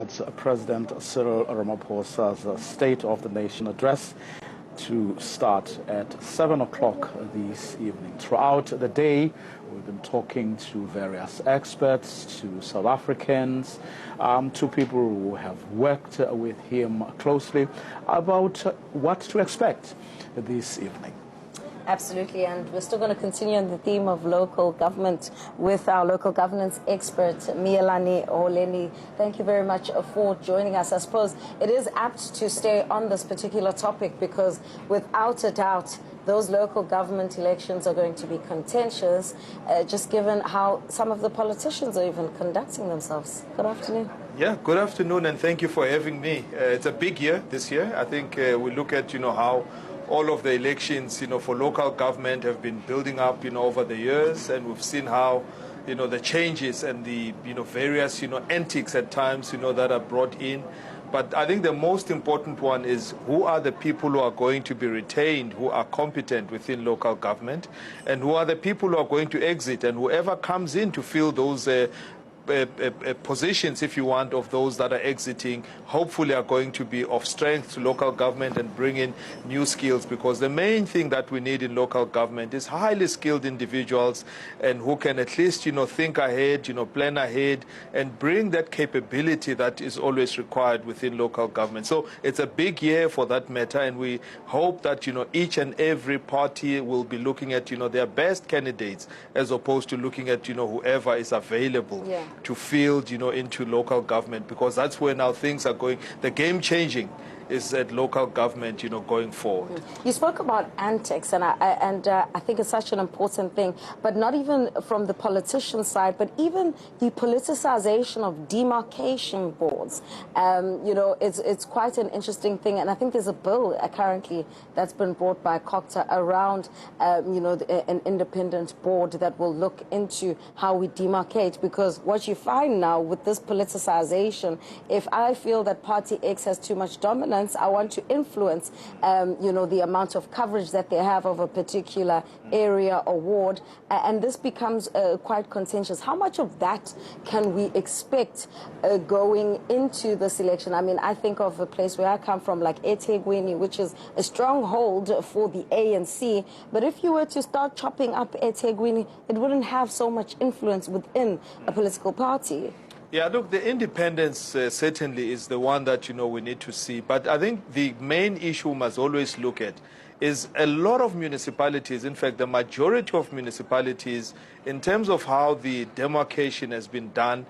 That's President Cyril Ramaphosa's State of the Nation address to start at 7 o'clock this evening. Throughout the day, we've been talking to various experts, to South Africans, to people who have worked with him closely about what to expect this evening. Absolutely, and we're still going to continue on the theme of local government with our local governance expert, Mielani Holeni. Thank you very much for joining us. I suppose it is apt to stay on this particular topic because without a doubt, those local government elections are going to be contentious, just given how some of the politicians are even conducting themselves. Good afternoon. Yeah, good afternoon, and thank you for having me. It's a big year this year. I think we look at, how all of the elections, for local government have been building up, over the years, and we've seen how, the changes and the, various, antics at times, that are brought in. But I think the most important one is who are the people who are going to be retained, who are competent within local government, and who are the people who are going to exit, and whoever comes in to fill those positions, if you want, of those that are exiting, hopefully are going to be of strength to local government and bring in new skills, because the main thing that we need in local government is highly skilled individuals and who can at least, think ahead, plan ahead and bring that capability that is always required within local government. So it's a big year for that matter, and we hope that, each and every party will be looking at, their best candidates as opposed to looking at, whoever is available. Yeah. To field, into local government, because that's where now things are going. The game changing is at local government, going forward. You spoke about antics, and I think it's such an important thing, but not even from the politician side, but even the politicization of demarcation boards. It's quite an interesting thing, and I think there's a bill currently that's been brought by COCTA around, an independent board that will look into how we demarcate, because what you find now with this politicization, if I feel that Party X has too much dominance, I want to influence, the amount of coverage that they have of a particular area or ward, and this becomes quite contentious. How much of that can we expect going into this election? I mean, I think of a place where I come from, like eThekwini, which is a stronghold for the ANC, but if you were to start chopping up eThekwini, it wouldn't have so much influence within a political party. Yeah, look, the independence certainly is the one that, we need to see. But I think the main issue we must always look at is a lot of municipalities, in fact, the majority of municipalities, in terms of how the demarcation has been done,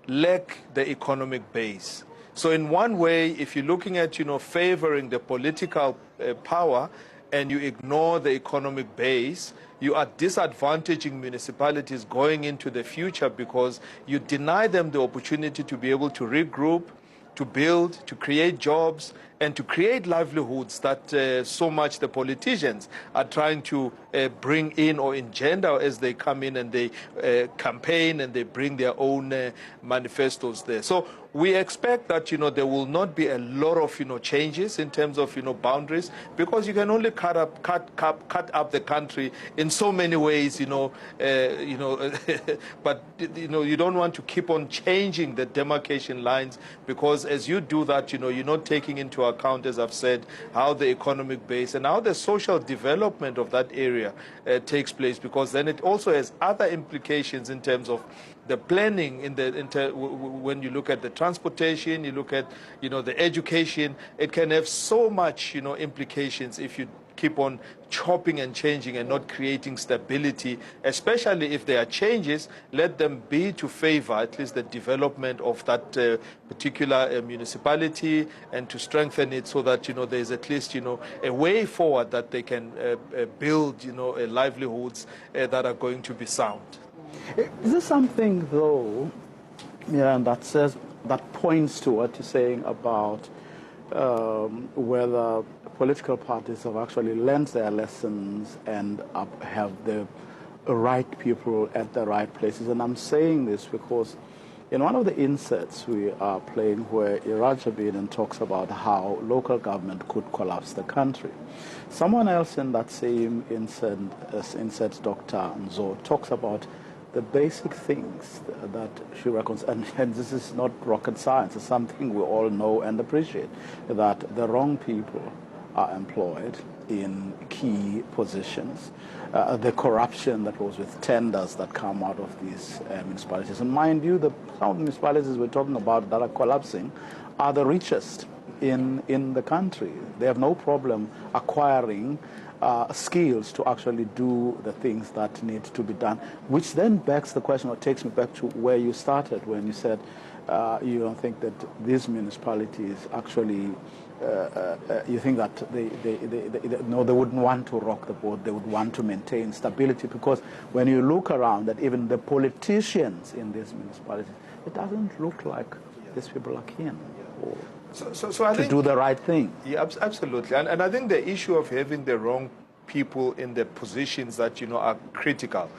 lack the economic base. So in one way, if you're looking at, favoring the political power and you ignore the economic base, you are disadvantaging municipalities going into the future, because you deny them the opportunity to be able to regroup, to build, to create jobs, and to create livelihoods that so much the politicians are trying to bring in or engender as they come in and they campaign and they bring their own manifestos there. So we expect that, there will not be a lot of, changes in terms of, boundaries, because you can only cut up the country in so many ways, but, you don't want to keep on changing the demarcation lines, because as you do that, you're not taking into account, as I've said, how the economic base and how the social development of that area takes place, because then it also has other implications in terms of the planning when you look at the transportation, you look at, the education. It can have so much, implications if you keep on chopping and changing and not creating stability, especially if there are changes. Let them be to favor at least the development of that particular municipality, and to strengthen it so that, there's at least, a way forward that they can build, livelihoods that are going to be sound. Is there something, though, that points to what you're saying about whether political parties have actually learned their lessons and have the right people at the right places? And I'm saying this because in one of the inserts we are playing, where Irajabin talks about how local government could collapse the country, someone else in that same insert, Dr. Nzo, talks about the basic things that she reckons, and this is not rocket science, it's something we all know and appreciate, that the wrong people are employed in key positions. The corruption that was with tenders that come out of these municipalities. And mind you, some of the municipalities we're talking about that are collapsing are the richest in the country. They have no problem acquiring skills to actually do the things that need to be done, which then begs the question, or takes me back to where you started when you said you don't think that these municipalities actually, you think that no, they wouldn't want to rock the boat, they would want to maintain stability, because when you look around at even the politicians in these municipalities, it doesn't look like these people are keen So I think, do the right thing. Yeah, absolutely. And I think the issue of having the wrong people in the positions that, are critical,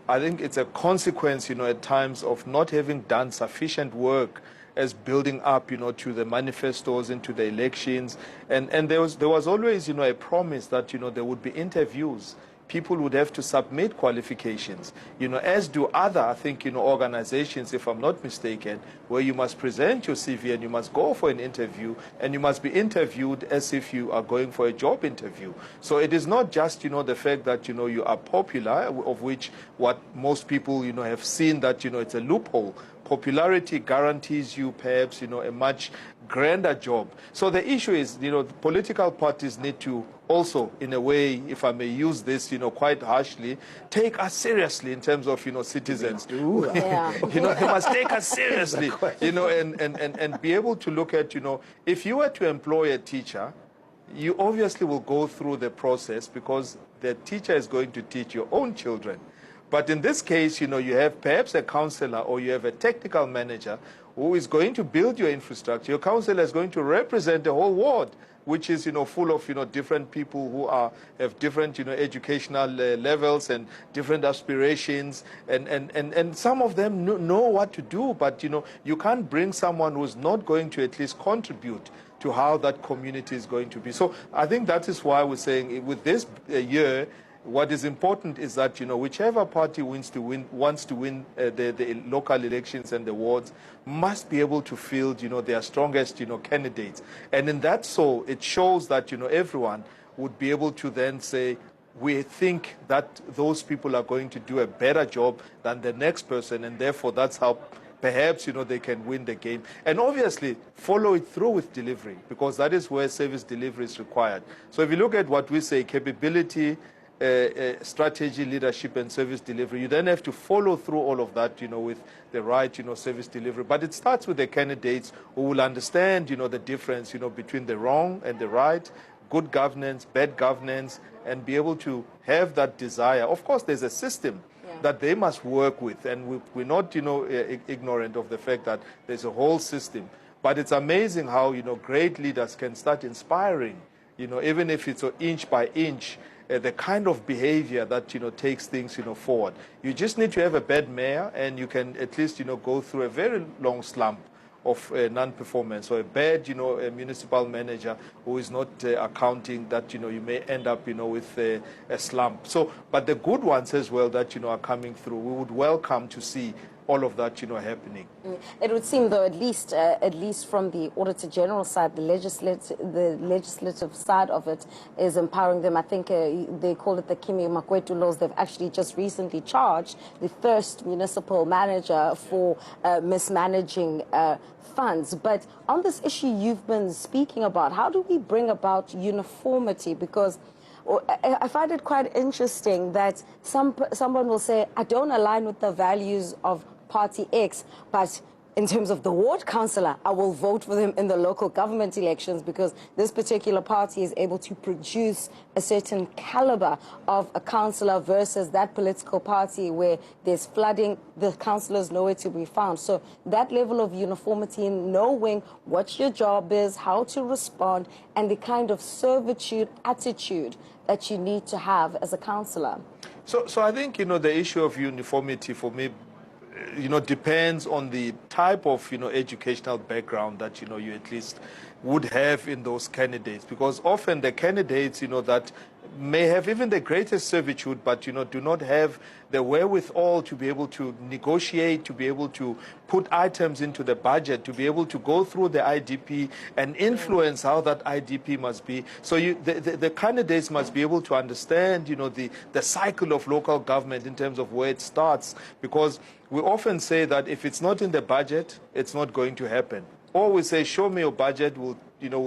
I think it's a consequence, at times of not having done sufficient work as building up, to the manifestos, into the elections. And there was always, a promise that, there would be interviews. People would have to submit qualifications, as do other, I think, organizations, if I'm not mistaken, where you must present your CV and you must go for an interview, and you must be interviewed as if you are going for a job interview. So it is not just, the fact that, you are popular, of which what most people, have seen that, it's a loophole. Popularity guarantees you perhaps, a much grander job. So the issue is, political parties need to also, in a way, if I may use this, quite harshly, take us seriously in terms of, citizens. Yeah. They must take us seriously, and be able to look at, if you were to employ a teacher, you obviously will go through the process because the teacher is going to teach your own children. But in this case, you have perhaps a counselor or you have a technical manager who is going to build your infrastructure. Your counselor is going to represent the whole ward, which is, full of, different people who have different, educational levels and different aspirations. And some of them know what to do, but, you can't bring someone who's not going to at least contribute to how that community is going to be. So I think that is why we're saying with this year, what is important is that, whichever party wants to win the local elections and the wards must be able to field, their strongest, candidates. And in that, so it shows that, everyone would be able to then say, we think that those people are going to do a better job than the next person, and therefore that's how perhaps, they can win the game. And obviously, follow it through with delivery, because that is where service delivery is required. So if you look at what we say, capability, strategy, leadership, and service delivery, you then have to follow through all of that, with the right, service delivery. But it starts with the candidates who will understand, the difference, between the wrong and the right, good governance, bad governance, and be able to have that desire. Of course, there's a system that they must work with, and we're not, ignorant of the fact that there's a whole system. But it's amazing how, great leaders can start inspiring, even if it's inch by inch, the kind of behavior that, takes things, forward. You just need to have a bad mayor, and you can at least, go through a very long slump of non-performance, or a bad, a municipal manager who is not accounting, that, you may end up, with a slump. So, but the good ones as well that, are coming through, we would welcome to see all of that, happening. It would seem, though, at least from the Auditor General side, the legislative side of it is empowering them. I think they call it the Kimi Makwetu laws. They've actually just recently charged the first municipal manager for mismanaging funds. But on this issue you've been speaking about, how do we bring about uniformity? Because I find it quite interesting that someone will say, I don't align with the values of Party X, but in terms of the ward councillor, I will vote for them in the local government elections because this particular party is able to produce a certain caliber of a councillor versus that political party where there's flooding, the councillors nowhere to be found. So that level of uniformity in knowing what your job is, how to respond, and the kind of servitude attitude that you need to have as a councillor. So I think, the issue of uniformity for me, depends on the type of, educational background that, you at least would have in those candidates. Because often the candidates, that may have even the greatest servitude, but, do not have the wherewithal to be able to negotiate, to be able to put items into the budget, to be able to go through the IDP and influence how that IDP must be. So the candidates must be able to understand, the cycle of local government in terms of where it starts, because we often say that if it's not in the budget, it's not going to happen. Or we say, show me your budget, we'll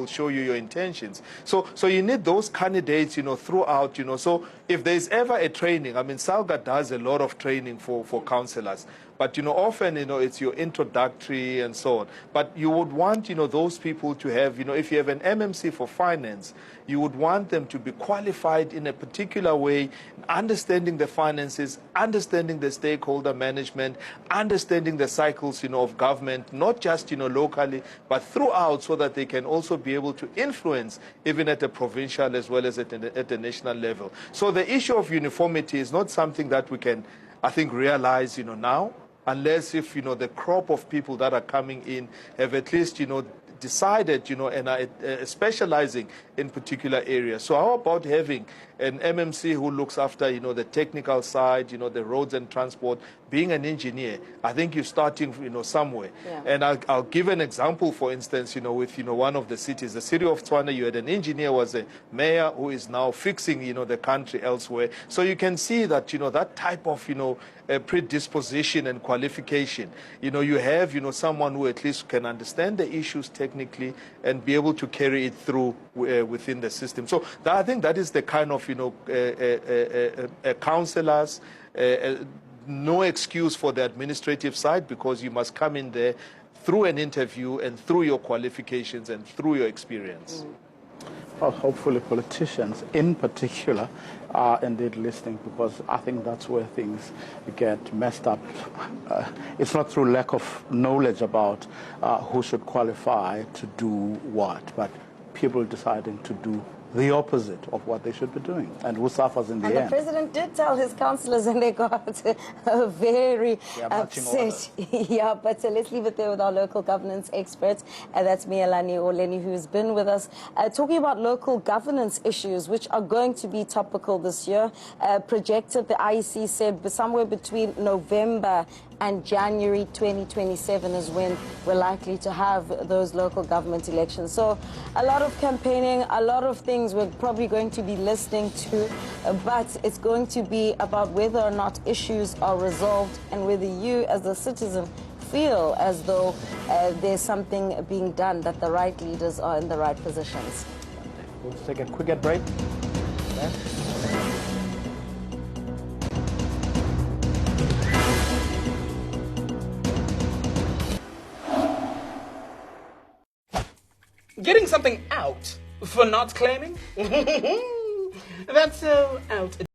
show you your intentions. So you need those candidates, throughout, So if there's ever a training, I mean, Salga does a lot of training for councillors. But, often, it's your introductory and so on. But you would want, those people to have, if you have an MMC for finance, you would want them to be qualified in a particular way, understanding the finances, understanding the stakeholder management, understanding the cycles, of government, not just, locally, but throughout, so that they can also be able to influence even at the provincial as well as at the national level. So the issue of uniformity is not something that we can, I think, realize, now, unless if, the crop of people that are coming in have at least, decided, and are specializing in particular areas. So how about having an MMC who looks after, the technical side, the roads and transport, being an engineer? I think you're starting, somewhere. Yeah. And I'll give an example, for instance, with, one of the cities, the city of Tswana, you had an engineer, was a mayor who is now fixing, the country elsewhere. So you can see that, that type of, predisposition and qualification. You have, someone who at least can understand the issues technically and be able to carry it through within the system. So I think that is the kind of, councillors, no excuse for the administrative side, because you must come in there through an interview and through your qualifications and through your experience. Well, hopefully politicians in particular are indeed listening, because I think that's where things get messed up. It's not through lack of knowledge about who should qualify to do what, but people deciding to do the opposite of what they should be doing, and who suffers in the end. And the president did tell his councillors, and they got very upset. Yeah, but let's leave it there with our local governance experts. That's Mialani Oleni, who's been with us, talking about local governance issues, which are going to be topical this year. Projected, the IEC said, somewhere between November and January 2027 is when we're likely to have those local government elections. So a lot of campaigning, a lot of things we're probably going to be listening to, but it's going to be about whether or not issues are resolved and whether you as a citizen feel as though there's something being done, that the right leaders are in the right positions. We'll take a quick break. Yeah. Getting something out for not claiming? That's so outdated.